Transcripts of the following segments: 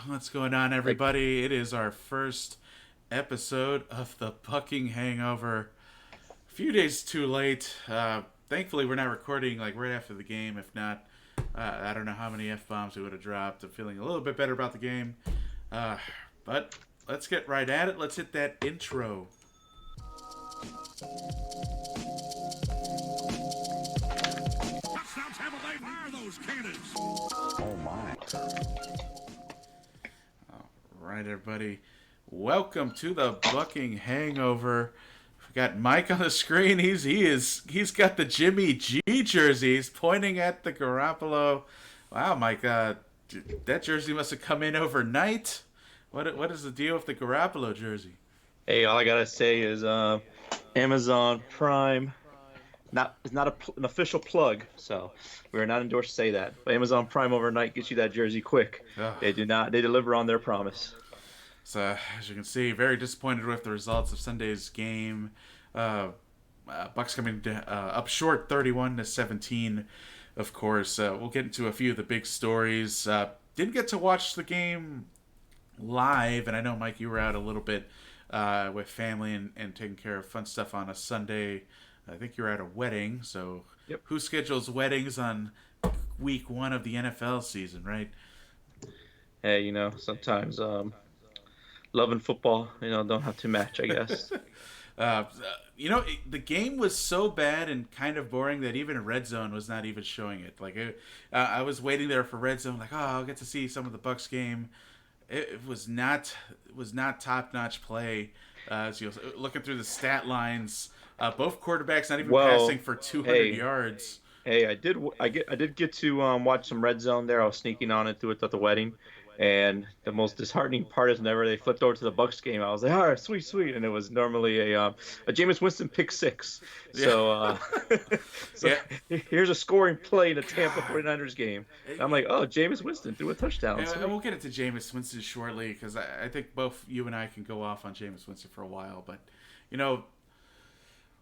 What's going on, everybody? It is our first episode of the Bucking Hangover. A few days too late. Thankfully, we're not recording like right after the game. If not, I don't know how many f bombs we would have dropped. I'm feeling a little bit better about the game, but let's get right at it. Let's hit that intro. Touchdowns, Tampa Bay, fire those cannons! Oh my. Right, everybody. Welcome to the Bucking Hangover. We got Mike on the screen. He's got the Jimmy G jersey. He's pointing at the Garoppolo. Wow, Mike, that jersey must have come in overnight. What is the deal with the Garoppolo jersey? Hey, all I gotta say is Amazon Prime. It's not an official plug, so we are not endorsed to say that. But Amazon Prime overnight gets you that jersey quick. Oh. They deliver on their promise. So, as you can see, very disappointed with the results of Sunday's game. Bucs coming up short 31-17, of course. We'll get into a few of the big stories. Didn't get to watch the game live, and I know, Mike, you were out a little bit with family and taking care of fun stuff on a Sunday. I think you were at a wedding, so Yep. Who schedules weddings on week one of the NFL season, right? Hey, sometimes love and football, don't have to match, I guess. The game was so bad and kind of boring that even Red Zone was not even showing it. I was waiting there for Red Zone, like, I'll get to see some of the Bucs game. It was not top-notch play. As you're looking through the stat lines, both quarterbacks not even passing for 200 yards. Hey, I did get to watch some Red Zone there. I was sneaking on it through it at the wedding, and the most disheartening part is whenever they flipped over to the Bucs game, I was like, all right, sweet, and it was normally a Jameis Winston pick six. So, here's a scoring play in a Tampa 49ers game. And I'm like, oh, Jameis Winston threw a touchdown. And we'll get into Jameis Winston shortly because I think both you and I can go off on Jameis Winston for a while, but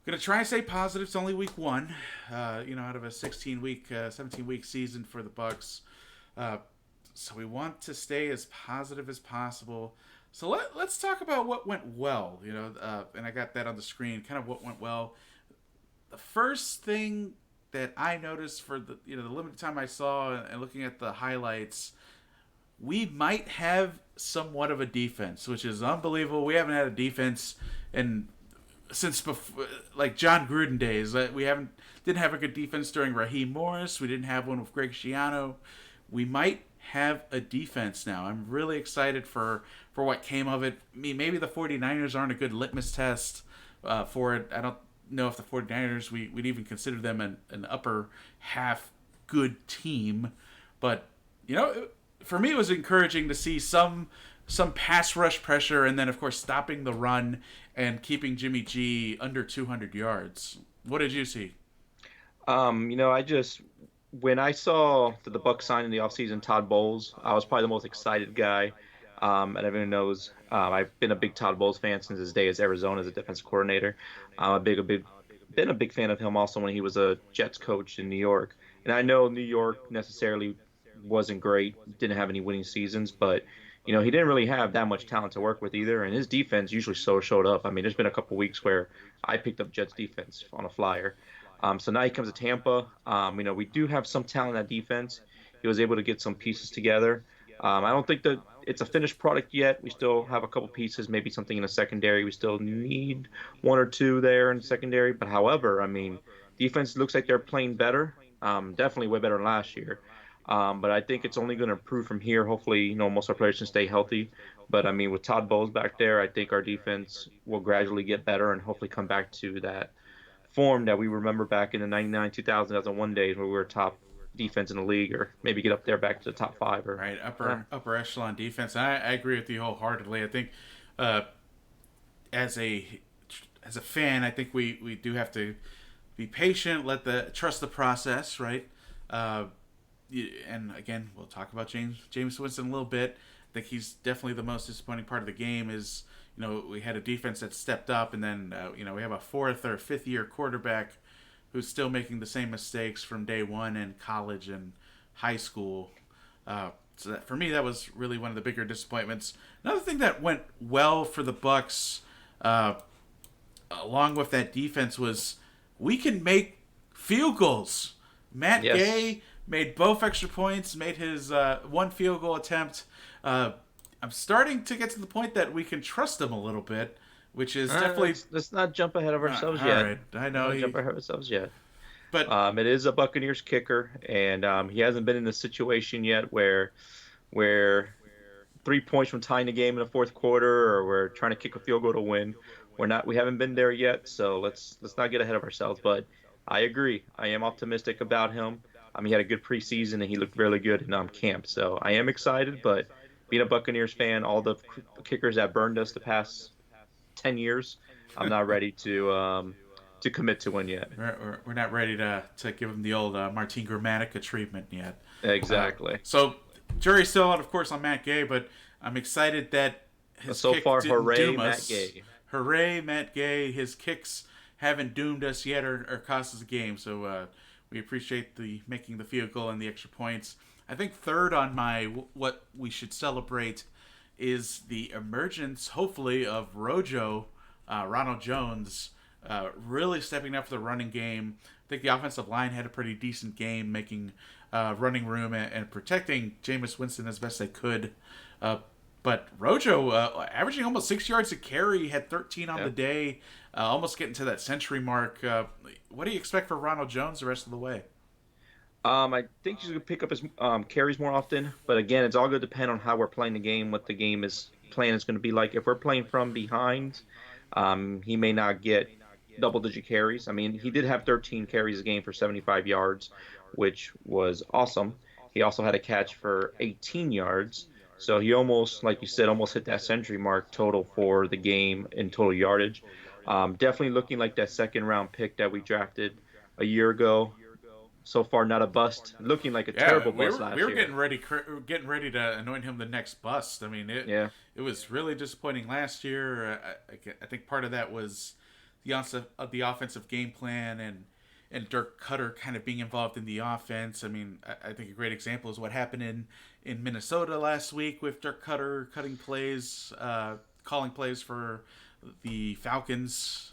going to try and stay positive. It's only week one, out of a 17-week season for the Bucs. So we want to stay as positive as possible. So let's talk about what went well, and I got that on the screen, kind of what went well. The first thing that I noticed for the limited time I saw and looking at the highlights, we might have somewhat of a defense, which is unbelievable. We haven't had a defense since before, like John Gruden days. We didn't have a good defense during Raheem Morris. We didn't have one with Greg Schiano. We might have a defense now. I'm really excited for what came of it. I mean, maybe the 49ers aren't a good litmus test for it. I don't know if the 49ers, we'd even consider them an upper half good team. But, for me it was encouraging to see some pass rush pressure and then, of course, stopping the run and keeping Jimmy G under 200 yards. What did you see? When I saw that the Bucs signed in the offseason Todd Bowles, I was probably the most excited guy. And everyone knows I've been a big Todd Bowles fan since his day as Arizona as a defensive coordinator. I'm been a big fan of him also when he was a Jets coach in New York. And I know New York necessarily wasn't great, didn't have any winning seasons, but he didn't really have that much talent to work with either, and his defense usually showed up. I mean, there's been a couple weeks where I picked up Jets defense on a flyer. So now he comes to Tampa. We do have some talent on that defense. He was able to get some pieces together. I don't think that it's a finished product yet. We still have a couple pieces, maybe something in the secondary. We still need one or two there in the secondary. But however, defense looks like they're playing better. Definitely way better than last year. But I think it's only going to improve from here. Hopefully, most of our players can stay healthy. But, with Todd Bowles back there, I think our defense will gradually get better and hopefully come back to that form that we remember back in the 99, 2000, 2001 days where we were top defense in the league, or maybe get up there back to the top five. Right, upper echelon defense. I agree with you wholeheartedly. I think as a fan, I think we do have to be patient, trust the process, right? And again, we'll talk about Jameis Winston a little bit. I think he's definitely the most disappointing part of the game is, we had a defense that stepped up, and then, we have a fourth or fifth year quarterback who's still making the same mistakes from day one in college and high school. So for me, that was really one of the bigger disappointments. Another thing that went well for the Bucs, along with that defense, was we can make field goals. Matt Gay made both extra points, made his one field goal attempt. I'm starting to get to the point that we can trust him a little bit, which is definitely... Let's not jump ahead of ourselves yet. All right, I know. Jump ahead of ourselves yet. But it is a Buccaneers kicker, and he hasn't been in a situation yet where 3 points from tying the game in the fourth quarter, or we're trying to kick a field goal to win. We haven't been there yet, so let's not get ahead of ourselves. But I agree. I am optimistic about him. He had a good preseason, and he looked really good in camp. So I am excited, but being a Buccaneers fan, all the kickers that burned us the past 10 years, I'm not ready to commit to one yet. We're not ready to give him the old Martin Gramatica treatment yet. Exactly. So jury's still out, of course, on Matt Gay, but I'm excited that his kick didn't hooray, doom us. Matt Gay. Hooray, Matt Gay. His kicks haven't doomed us yet or cost us a game, so we appreciate the making the field goal and the extra points. I think third on my what we should celebrate is the emergence, hopefully, of Ronald Jones, really stepping up for the running game. I think the offensive line had a pretty decent game, making running room and protecting Jameis Winston as best they could. But Rojo, averaging almost 6 yards a carry, had 13 on the day, almost getting to that century mark. What do you expect for Ronald Jones the rest of the way? I think he's going to pick up his carries more often. But again, it's all going to depend on how we're playing the game, what the game plan is going to be like. If we're playing from behind, he may not get double-digit carries. He did have 13 carries a game for 75 yards, which was awesome. He also had a catch for 18 yards. So he almost, like you said, almost hit that century mark total for the game in total yardage. Definitely looking like that second-round pick that we drafted a year ago. So far, not a bust. Looking like a terrible bust last year. We were getting ready to anoint him the next bust. It was really disappointing last year. I think part of that was the offensive game plan and Dirk Cutter kind of being involved in the offense. I think a great example is what happened in Minnesota last week with Dirk Cutter cutting plays, calling plays for the Falcons.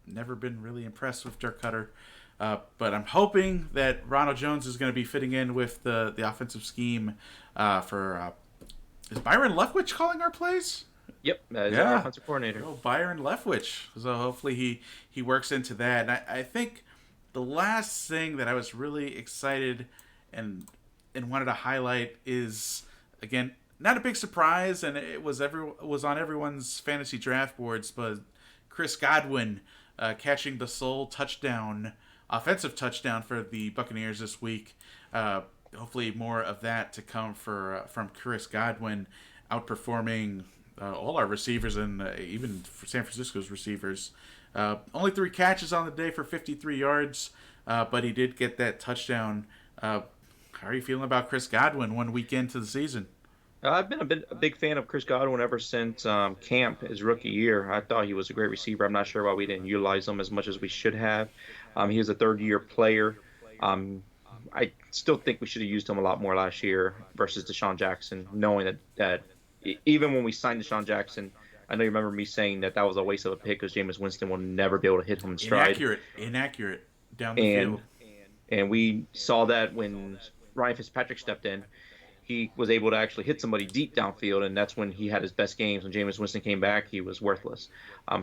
Never been really impressed with Dirk Cutter. But I'm hoping that Ronald Jones is going to be fitting in with the offensive scheme is Byron Leftwich calling our plays? Yep, he's our offensive coordinator. Oh, Byron Leftwich. So hopefully he works into that. And I think the last thing that I was really excited and wanted to highlight is, again, not a big surprise, and it was on everyone's fantasy draft boards, but Chris Godwin catching the sole offensive touchdown for the Buccaneers this week. Hopefully more of that to come from Chris Godwin, outperforming all our receivers and even for San Francisco's receivers. Only 3 catches on the day for 53 yards, but he did get that touchdown. How are you feeling about Chris Godwin 1 week into the season? I've been a big fan of Chris Godwin ever since camp, his rookie year. I thought he was a great receiver. I'm not sure why we didn't utilize him as much as we should have. He was a third-year player. I still think we should have used him a lot more last year versus Deshaun Jackson, knowing that even when we signed Deshaun Jackson, I know you remember me saying that was a waste of a pick because Jameis Winston will never be able to hit him in stride. Inaccurate down the field. And we saw that when Ryan Fitzpatrick stepped in. He was able to actually hit somebody deep downfield, and that's when he had his best games. When Jameis Winston came back, he was worthless.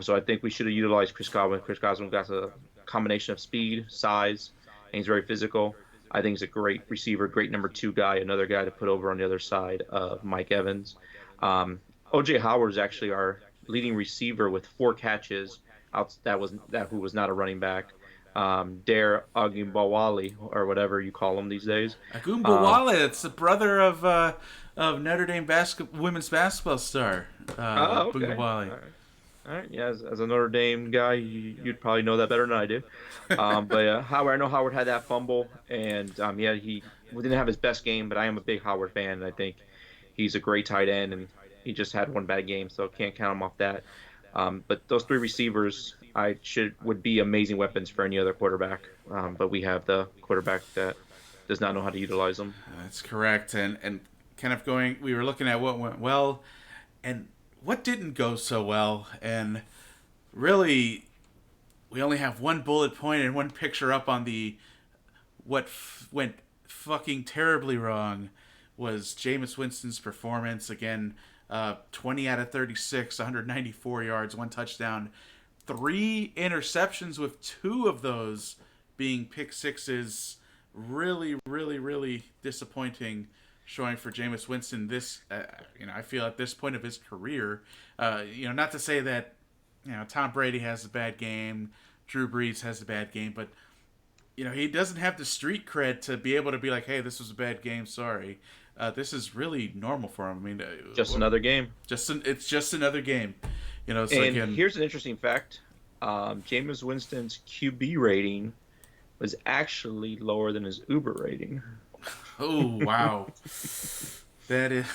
So I think we should have utilized Chris Godwin. Chris Godwin got a combination of speed, size, and he's very physical. I think he's a great receiver, great number 2 guy, another guy to put over on the other side of Mike Evans. O.J. Howard is actually our leading receiver with 4 catches. Who was not a running back. Dare Agumbawale, or whatever you call him these days. Agumbawale, it's the brother of Notre Dame women's basketball star. Okay. Agumbawale. All right. Yeah, as a Notre Dame guy, you'd probably know that better than I do. But Howard, I know Howard had that fumble, and he didn't have his best game, but I am a big Howard fan, and I think he's a great tight end, and he just had one bad game, so can't count him off that. But those 3 receivers would be amazing weapons for any other quarterback. But we have the quarterback that does not know how to utilize them. That's correct. And kind of going. We were looking at what went well, and what didn't go so well, and really, we only have one bullet point and one picture up on the went fucking terribly wrong was Jameis Winston's performance. Again, 20 out of 36, 194 yards, 1 touchdown, 3 interceptions with 2 of those being pick sixes. Really, really, really disappointing showing for Jameis Winston. This, I feel at this point of his career, not to say that, Tom Brady has a bad game, Drew Brees has a bad game, but he doesn't have the street cred to be able to be like, hey, this was a bad game, sorry. This is really normal for him. I mean, just another game. It's just another game. Here's an interesting fact: Jameis Winston's QB rating was actually lower than his Uber rating. Oh wow, that is.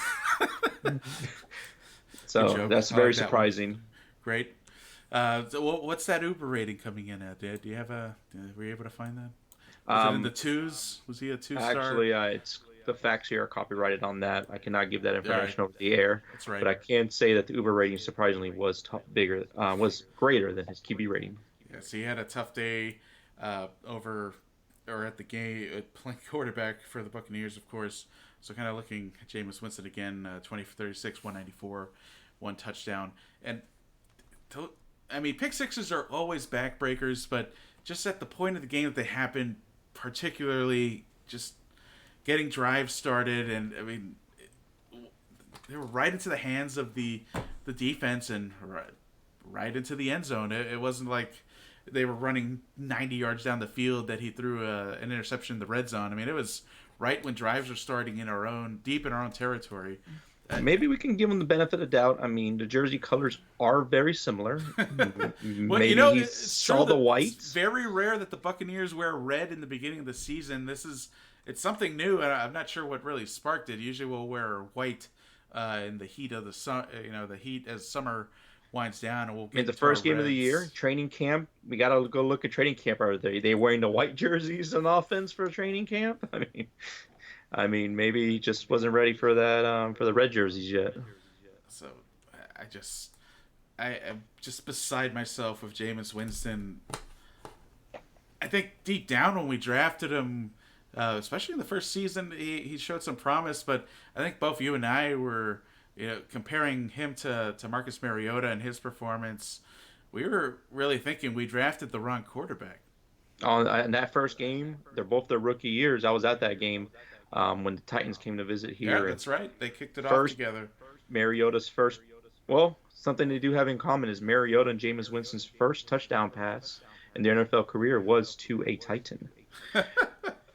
So that's very surprising. Great. So what's that Uber rating coming in at? Did you have were you able to find that? Was it in the 2s? Was he a 2-star? Actually, it's the facts here are copyrighted on that. I cannot give that information over the air. That's right. But I can say that the Uber rating surprisingly was was greater than his QB rating. Yeah, so he had a tough day at the game playing quarterback for the Buccaneers, of course. So kind of looking at Jameis Winston again, 20 for 36, 194, 1 touchdown, and. Pick sixes are always backbreakers, but just at the point of the game that they happen, particularly just getting drives started, and they were right into the hands of the defense and right into the end zone. It wasn't like they were running 90 yards down the field that he threw an interception in the red zone. It was right when drives were starting deep in our own territory. Maybe we can give him the benefit of doubt. The jersey colors are very similar. Maybe he saw the white. It's very rare that the Buccaneers wear red in the beginning of the season. It's something new, and I'm not sure what really sparked it. Usually we'll wear white in the heat of the sun. The heat as summer winds down, and we'll get the first game of the year, training camp. We gotta go look at training camp. Are they wearing the white jerseys on offense for training camp? Maybe he just wasn't ready for that for the red jerseys yet. So I am just beside myself with Jameis Winston. I think deep down when we drafted him, especially in the first season, he showed some promise. But I think both you and I were comparing him to Marcus Mariota and his performance. We were really thinking we drafted the wrong quarterback. In that first game, they're both their rookie years. I was at that game. When the Titans came to visit here. Yeah, that's right. They kicked it off together. Mariota's first. Well, something they do have in common is Mariota and Jameis Winston's first touchdown pass in their NFL career was to a Titan.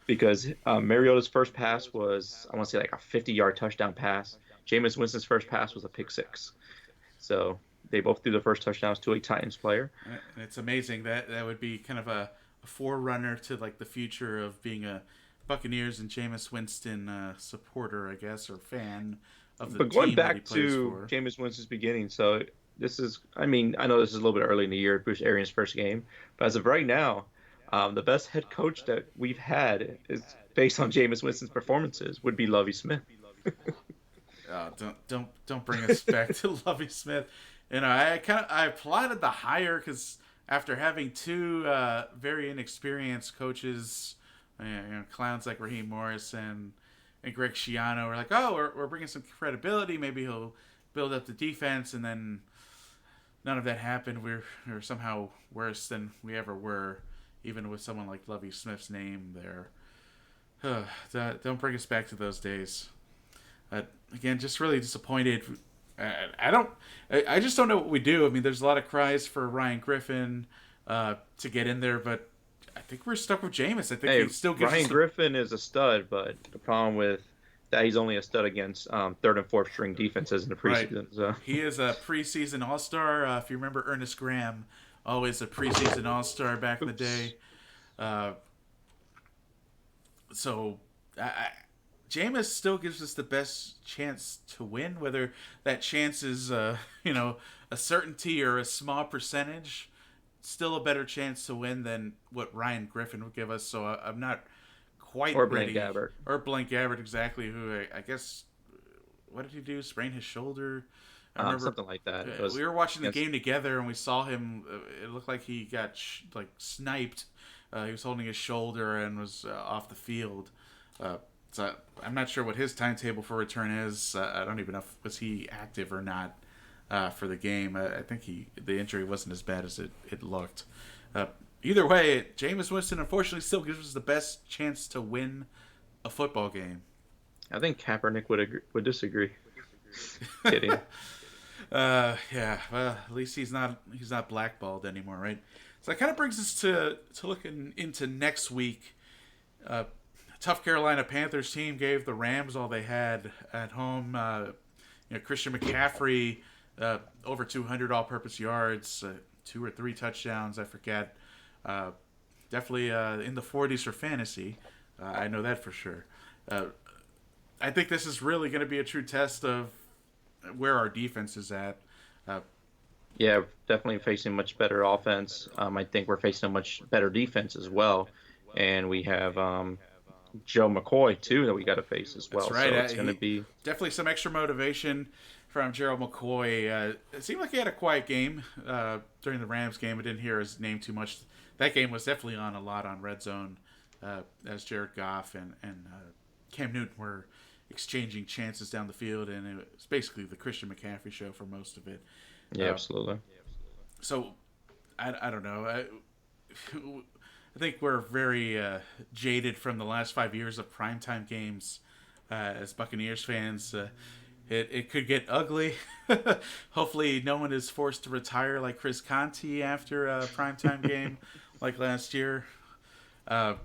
Because Mariota's first pass was, I want to say, like a 50-yard touchdown pass. Jameis Winston's first pass was a pick six. So they both threw their first touchdowns to a Titans player. And it's amazing that would be kind of a forerunner to like the future of being a Buccaneers and Jameis Winston supporter, I guess, or fan of the team. But going back that he plays to for. Jameis Winston's beginning, so this is, I know this is a little bit early in the year, Bruce Arians' first game, but as of right now, the best head coach that we've had is based on Jameis Winston's performances would be Lovie Smith. Don't bring us back to Lovie Smith. I applauded the hire because after having 2 very inexperienced coaches. Clowns like Raheem Morris and Greg Schiano are like, we're bringing some credibility. Maybe he'll build up the defense, and then none of that happened. We're somehow worse than we ever were, even with someone like Lovie Smith's name there. Don't bring us back to those days. Again, just really disappointed. I just don't know what we do. There's a lot of cries for Ryan Griffin to get in there, but I think we're stuck with Jameis. I think he still gives Ryan Griffin is a stud, but the problem with that he's only a stud against third and fourth string defenses in the preseason. Right. So. He is a preseason All-Star. If you remember Ernest Graham, always a preseason All-Star back in the day. Jameis still gives us the best chance to win, whether that chance is a certainty or a small percentage. Still a better chance to win than what Ryan Griffin would give us. So I'm not quite ready. Blaine Gabbert. Or Blaine Gabbert, exactly, who I guess what did he do? Sprain his shoulder? I remember Something like that. we were watching the game together, and we saw him. It looked like he got sniped. He was holding his shoulder and was off the field. So I'm not sure what his timetable for return is. I don't even know if was he active or not for the game. I think the injury wasn't as bad as it looked. Either way, Jameis Winston unfortunately still gives us the best chance to win a football game. I think Kaepernick would disagree. Kidding. Yeah. Well, at least he's not blackballed anymore, right? So that kind of brings us to looking into next week. Tough Carolina Panthers team gave the Rams all they had at home. Christian McCaffrey over 200 all-purpose yards, 2 or 3 touchdowns, I forget. Definitely in the 40s for fantasy. I know that for sure. I think this is really going to be a true test of where our defense is at. Yeah, definitely facing much better offense. I think we're facing a much better defense as well. And we have Joe McCoy, too, that we got to face as well. That's right. So it's going to be definitely some extra motivation from Gerald McCoy. It seemed like he had a quiet game during the Rams game. I didn't hear his name too much. That game was definitely on a lot on Red Zone as Jared Goff and Cam Newton were exchanging chances down the field, and it was basically the Christian McCaffrey show for most of it. Yeah, absolutely. So, I don't know. I think we're very jaded from the last 5 years of primetime games as Buccaneers fans. It could get ugly. Hopefully no one is forced to retire like Chris Conti after a primetime game like last year. I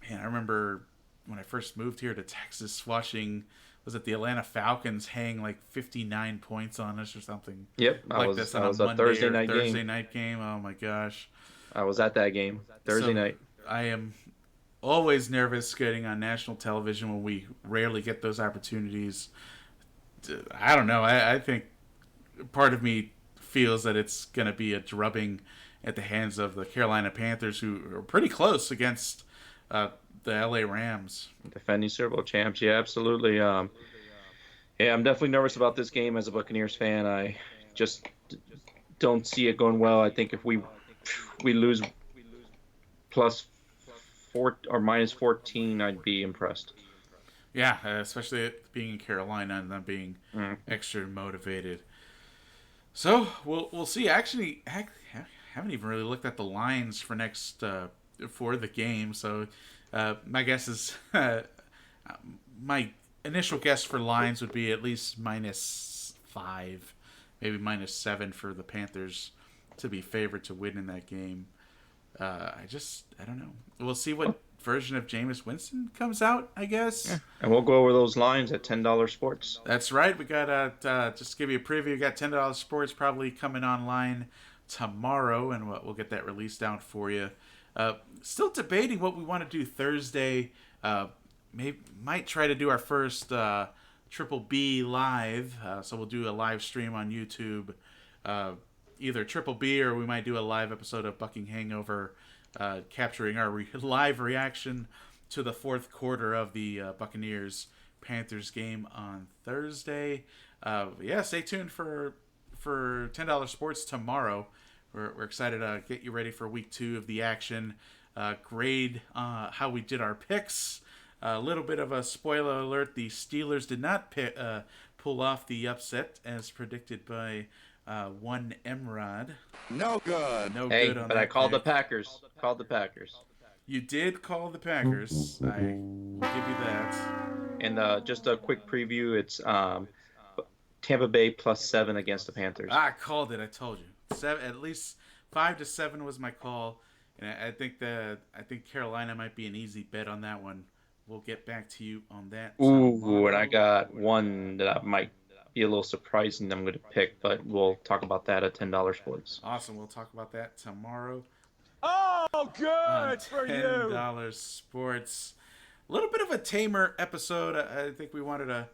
remember when I first moved here to Texas watching, was it the Atlanta Falcons hang like 59 points on us or something? Yep, like this on a Monday Thursday night game. Oh my gosh. I was at that game Thursday night. I am always nervous getting on national television when we rarely get those opportunities. I don't know. I think part of me feels that it's going to be a drubbing at the hands of the Carolina Panthers, who are pretty close against the LA Rams. Defending Super Bowl champs. Yeah, absolutely. I'm definitely nervous about this game as a Buccaneers fan. I just don't see it going well. I think if we lose +4 or -14, I'd be impressed. Yeah, especially it being in Carolina and them being extra motivated. So we'll see. Actually, I haven't even really looked at the lines for next for the game. So my guess is my initial guess for lines would be at least -5, maybe -7 for the Panthers to be favored to win in that game. I don't know. We'll see what version of Jameis Winston comes out, I guess. Yeah. And we'll go over those lines at $10 Sports. That's right. We got just to give you a preview. We got $10 Sports probably coming online tomorrow, and we'll get that released out for you. Still debating what we want to do Thursday. Might try to do our first Triple B live. So we'll do a live stream on YouTube. Either Triple B or we might do a live episode of Buc'ing Hangover, capturing our live reaction to the fourth quarter of the Buccaneers-Panthers game on Thursday. Stay tuned for $10 Sports tomorrow. We're excited to get you ready for week 2 of the action. Grade how we did our picks. A little bit of a spoiler alert: the Steelers did not pull off the upset as predicted by one MRod. No good. No hey, good on but that I called pick. the Packers. Called the Packers. You did call the Packers. I will give you that. And just a quick preview: it's Tampa Bay +7 against the Panthers. I called it. I told you. 7, at least 5 to 7 was my call, and I think Carolina might be an easy bet on that one. We'll get back to you on that. Ooh, and I got one that might be a little surprising that I'm going to pick, but we'll talk about that at $10 Sports. Awesome. We'll talk about that tomorrow. Oh, good for you. $10 Sports. A little bit of a tamer episode. I think we wanted to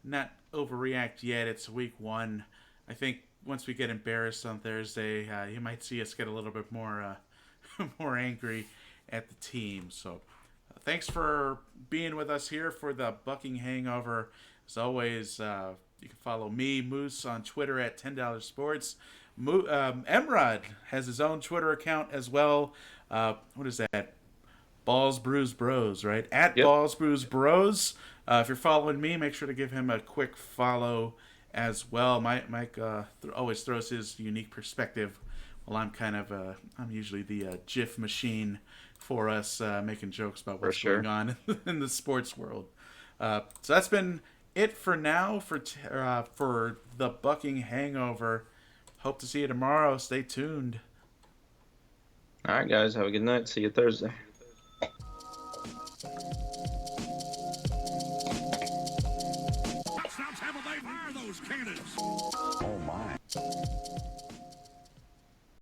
not overreact yet. It's week 1. I think once we get embarrassed on Thursday, you might see us get a little bit more more angry at the team. So thanks for being with us here for the Buc'ing Hangover. As always, you can follow me, Moose, on Twitter at $10 Sports. MRod has his own Twitter account as well. What is that? Balls Brews Bros, right? At Yep. Balls Brews Bros. If you're following me, make sure to give him a quick follow as well. Mike always throws his unique perspective. Well, I'm usually the GIF machine for us, making jokes about what's going on in the sports world. So that's been it for now for the Buc'ing Hangover. Hope to see you tomorrow. Stay tuned. All right, guys. Have a good night. See you Thursday. Touchdowns, how they fire those cannons? Oh, my.